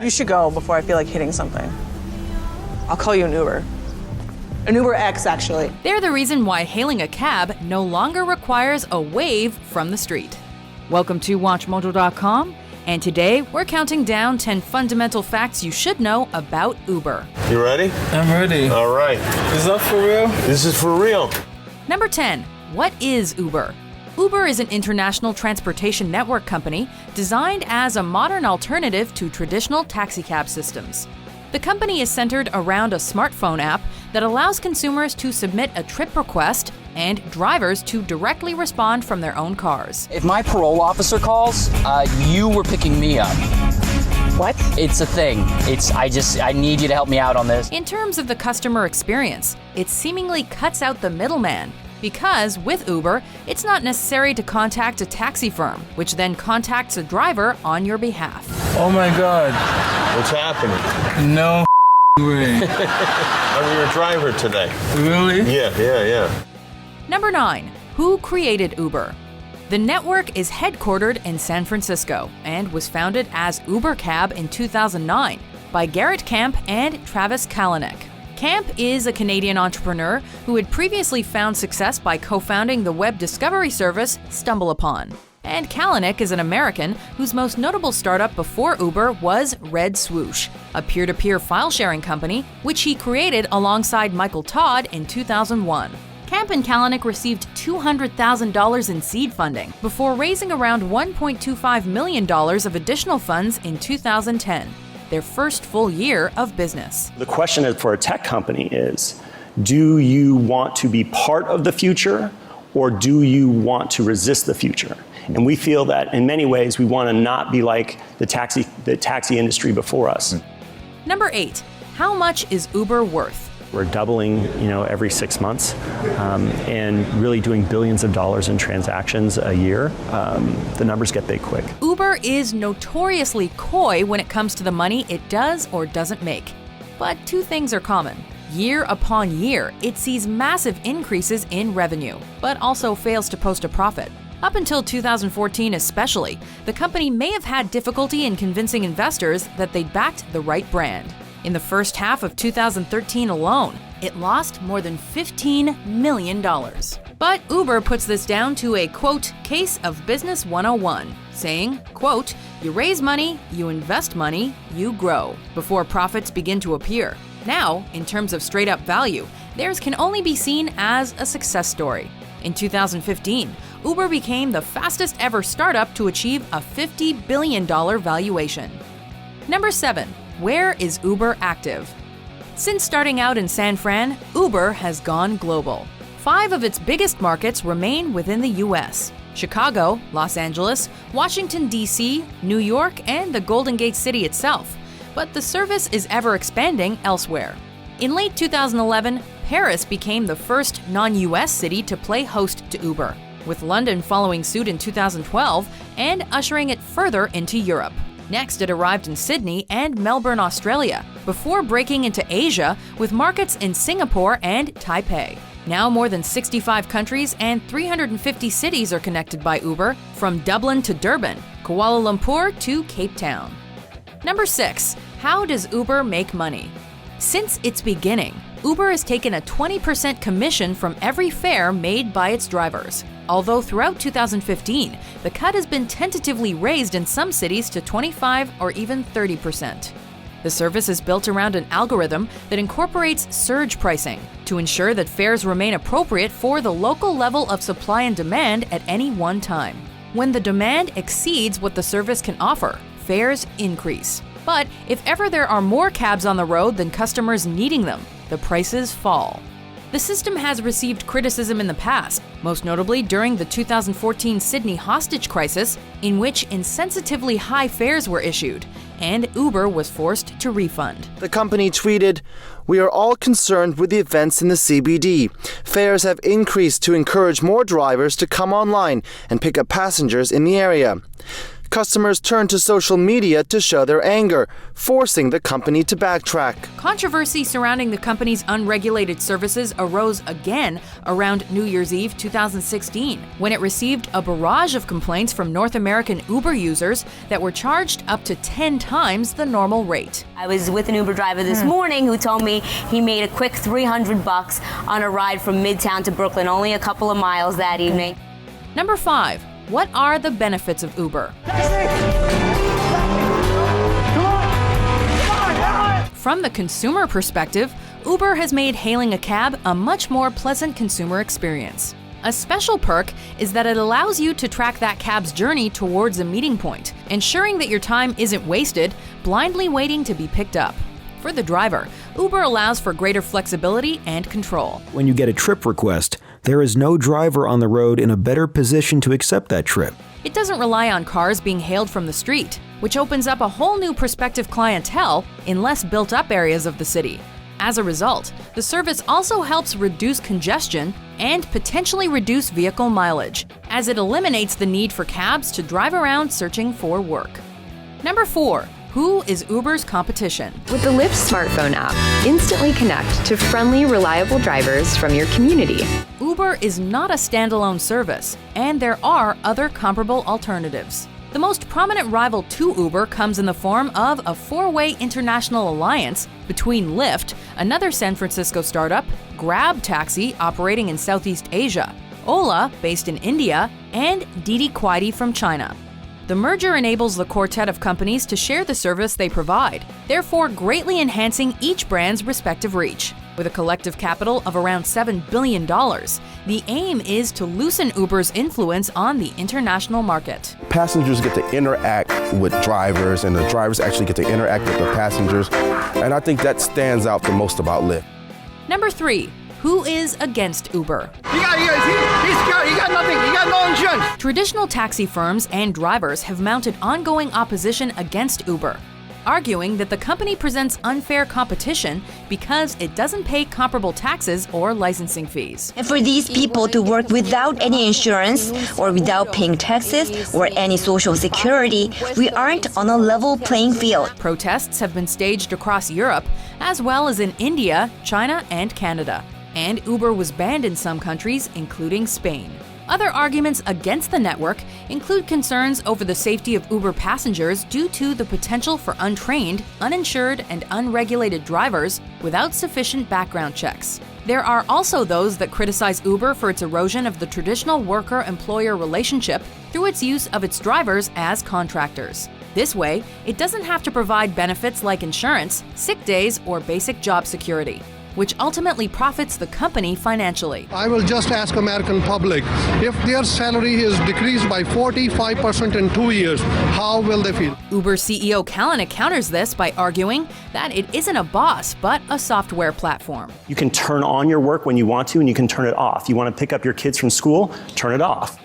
You should go before I feel like hitting something. I'll call you an Uber. An Uber X, actually. They're the reason why hailing a cab no longer requires a wave from the street. Welcome to WatchMojo.com, and today we're counting down 10 fundamental facts you should know about Uber. You ready? I'm ready. All right. Is that for real? This is for real. Number 10. What is Uber? Uber is an international transportation network company designed as a modern alternative to traditional taxicab systems. The company is centered around a smartphone app that allows consumers to submit a trip request and drivers to directly respond from their own cars. If my parole officer calls, you were picking me up. What? It's a thing. I need you to help me out on this. In terms of the customer experience, it seemingly cuts out the middleman. Because with Uber, it's not necessary to contact a taxi firm, which then contacts a driver on your behalf. Oh my God. What's happening? No way. I'm your driver today. Really? Yeah. Number 9. Who created Uber? The network is headquartered in San Francisco and was founded as Uber Cab in 2009 by Garrett Camp and Travis Kalanick. Camp is a Canadian entrepreneur who had previously found success by co-founding the web discovery service StumbleUpon. And Kalanick is an American whose most notable startup before Uber was Red Swoosh, a peer-to-peer file-sharing company which he created alongside Michael Todd in 2001. Camp and Kalanick received $200,000 in seed funding before raising around $1.25 million of additional funds in 2010. Their first full year of business. The question for a tech company is, do you want to be part of the future or do you want to resist the future? And we feel that in many ways we want to not be like the taxi industry before us. Number 8. How much is Uber worth? We're doubling, every 6 months, and really doing billions of dollars in transactions a year. The numbers get big quick. Uber is notoriously coy when it comes to the money it does or doesn't make. But two things are common. Year upon year, it sees massive increases in revenue, but also fails to post a profit. Up until 2014 especially, the company may have had difficulty in convincing investors that they'd backed the right brand. In the first half of 2013 alone, it lost more than $15 million. But Uber puts this down to a, quote, case of business 101, saying, quote, you raise money, you invest money, you grow, before profits begin to appear. Now, in terms of straight-up value, theirs can only be seen as a success story. In 2015, Uber became the fastest ever startup to achieve a $50 billion valuation. Number 7. Where is Uber active? Since starting out in San Fran, Uber has gone global. 5 of its biggest markets remain within the US: Chicago, Los Angeles, Washington, D.C., New York, and the Golden Gate City itself. But the service is ever expanding elsewhere. In late 2011, Paris became the first non-US city to play host to Uber, with London following suit in 2012 and ushering it further into Europe. Next, it arrived in Sydney and Melbourne, Australia, before breaking into Asia with markets in Singapore and Taipei. Now more than 65 countries and 350 cities are connected by Uber, from Dublin to Durban, Kuala Lumpur to Cape Town. Number 6. How does Uber make money? Since its beginning, Uber has taken a 20% commission from every fare made by its drivers. Although throughout 2015, the cut has been tentatively raised in some cities to 25 or even 30%. The service is built around an algorithm that incorporates surge pricing to ensure that fares remain appropriate for the local level of supply and demand at any one time. When the demand exceeds what the service can offer, fares increase. But if ever there are more cabs on the road than customers needing them, the prices fall. The system has received criticism in the past, most notably during the 2014 Sydney hostage crisis, in which insensitively high fares were issued, and Uber was forced to refund. The company tweeted, "We are all concerned with the events in the CBD. Fares have increased to encourage more drivers to come online and pick up passengers in the area. Customers turned to social media to show their anger, forcing the company to backtrack. Controversy surrounding the company's unregulated services arose again around New Year's Eve 2016, when it received a barrage of complaints from North American Uber users that were charged up to 10 times the normal rate. I was with an Uber driver this morning who told me he made a quick $300 on a ride from Midtown to Brooklyn, only a couple of miles that evening. Number 5. What are the benefits of Uber? From the consumer perspective, Uber has made hailing a cab a much more pleasant consumer experience. A special perk is that it allows you to track that cab's journey towards a meeting point, ensuring that your time isn't wasted blindly waiting to be picked up. For the driver, Uber allows for greater flexibility and control. When you get a trip request, there is no driver on the road in a better position to accept that trip. It doesn't rely on cars being hailed from the street, which opens up a whole new prospective clientele in less built-up areas of the city. As a result, the service also helps reduce congestion and potentially reduce vehicle mileage, as it eliminates the need for cabs to drive around searching for work. Number 4. Who is Uber's competition? With the Lyft smartphone app, instantly connect to friendly, reliable drivers from your community. Uber is not a standalone service, and there are other comparable alternatives. The most prominent rival to Uber comes in the form of a 4-way international alliance between Lyft, another San Francisco startup, Grab Taxi operating in Southeast Asia, Ola, based in India, and Didi Kuaidi from China. The merger enables the quartet of companies to share the service they provide, therefore greatly enhancing each brand's respective reach. With a collective capital of around $7 billion, the aim is to loosen Uber's influence on the international market. Passengers get to interact with drivers, and the drivers actually get to interact with the passengers, and I think that stands out the most about Lyft. Number 3. Who is against Uber? He got nothing. He got no insurance. Traditional taxi firms and drivers have mounted ongoing opposition against Uber, arguing that the company presents unfair competition because it doesn't pay comparable taxes or licensing fees. And for these people to work without any insurance or without paying taxes or any social security, we aren't on a level playing field. Protests have been staged across Europe, as well as in India, China, and Canada. And Uber was banned in some countries, including Spain. Other arguments against the network include concerns over the safety of Uber passengers due to the potential for untrained, uninsured, and unregulated drivers without sufficient background checks. There are also those that criticize Uber for its erosion of the traditional worker-employer relationship through its use of its drivers as contractors. This way, it doesn't have to provide benefits like insurance, sick days, or basic job security, which ultimately profits the company financially. I will just ask American public, if their salary is decreased by 45% in 2 years, how will they feel? Uber CEO Kalanick counters this by arguing that it isn't a boss, but a software platform. You can turn on your work when you want to, and you can turn it off. You want to pick up your kids from school, turn it off.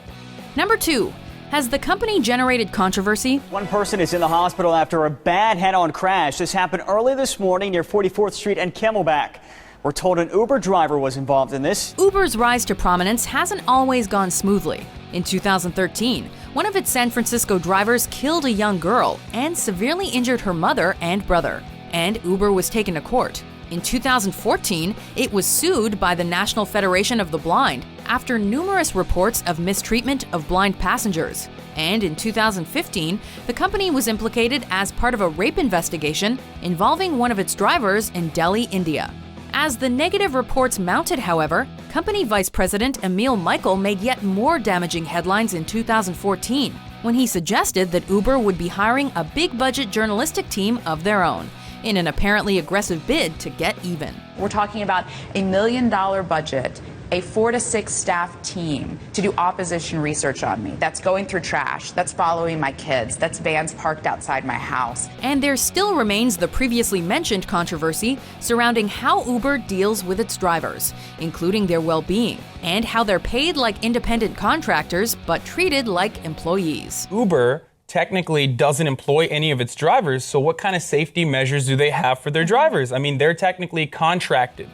Number 2. Has the company generated controversy? One person is in the hospital after a bad head-on crash. This happened early this morning near 44th Street and Camelback. We're told an Uber driver was involved in this. Uber's rise to prominence hasn't always gone smoothly. In 2013, one of its San Francisco drivers killed a young girl and severely injured her mother and brother, and Uber was taken to court. In 2014, it was sued by the National Federation of the Blind after numerous reports of mistreatment of blind passengers. And in 2015, the company was implicated as part of a rape investigation involving one of its drivers in Delhi, India. As the negative reports mounted, however, company vice president Emil Michael made yet more damaging headlines in 2014 when he suggested that Uber would be hiring a big-budget journalistic team of their own in an apparently aggressive bid to get even. We're talking about $1 million budget, a 4 to 6 staff team to do opposition research on me. That's going through trash. That's following my kids. That's vans parked outside my house. And there still remains the previously mentioned controversy surrounding how Uber deals with its drivers, including their well-being, and how they're paid like independent contractors but treated like employees. Uber technically doesn't employ any of its drivers, so what kind of safety measures do they have for their drivers? I mean, they're technically contracted.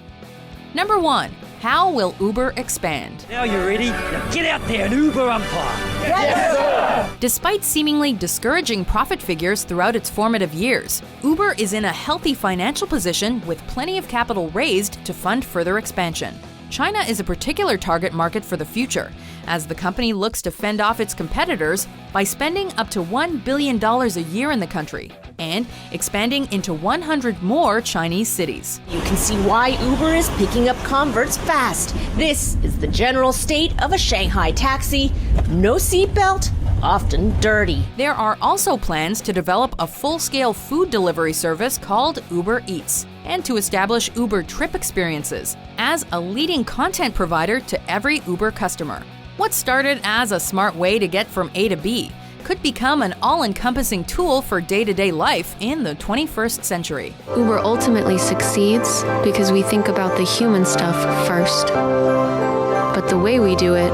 Number 1. How will Uber expand? Now you're ready. Now get out there and Uber umpire. Yes, sir. Despite seemingly discouraging profit figures throughout its formative years, Uber is in a healthy financial position with plenty of capital raised to fund further expansion. China is a particular target market for the future, as the company looks to fend off its competitors by spending up to $1 billion a year in the country and expanding into 100 more Chinese cities. You can see why Uber is picking up converts fast. This is the general state of a Shanghai taxi. No seatbelt, often dirty. There are also plans to develop a full-scale food delivery service called Uber Eats, and to establish Uber Trip Experiences as a leading content provider to every Uber customer. What started as a smart way to get from A to B could become an all-encompassing tool for day-to-day life in the 21st century. Uber ultimately succeeds because we think about the human stuff first. But the way we do it,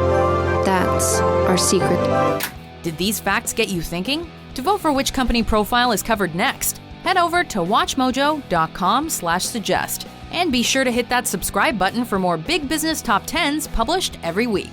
that's our secret. Did these facts get you thinking? To vote for which company profile is covered next, head over to WatchMojo.com/suggest. And be sure to hit that subscribe button for more big business top 10s published every week.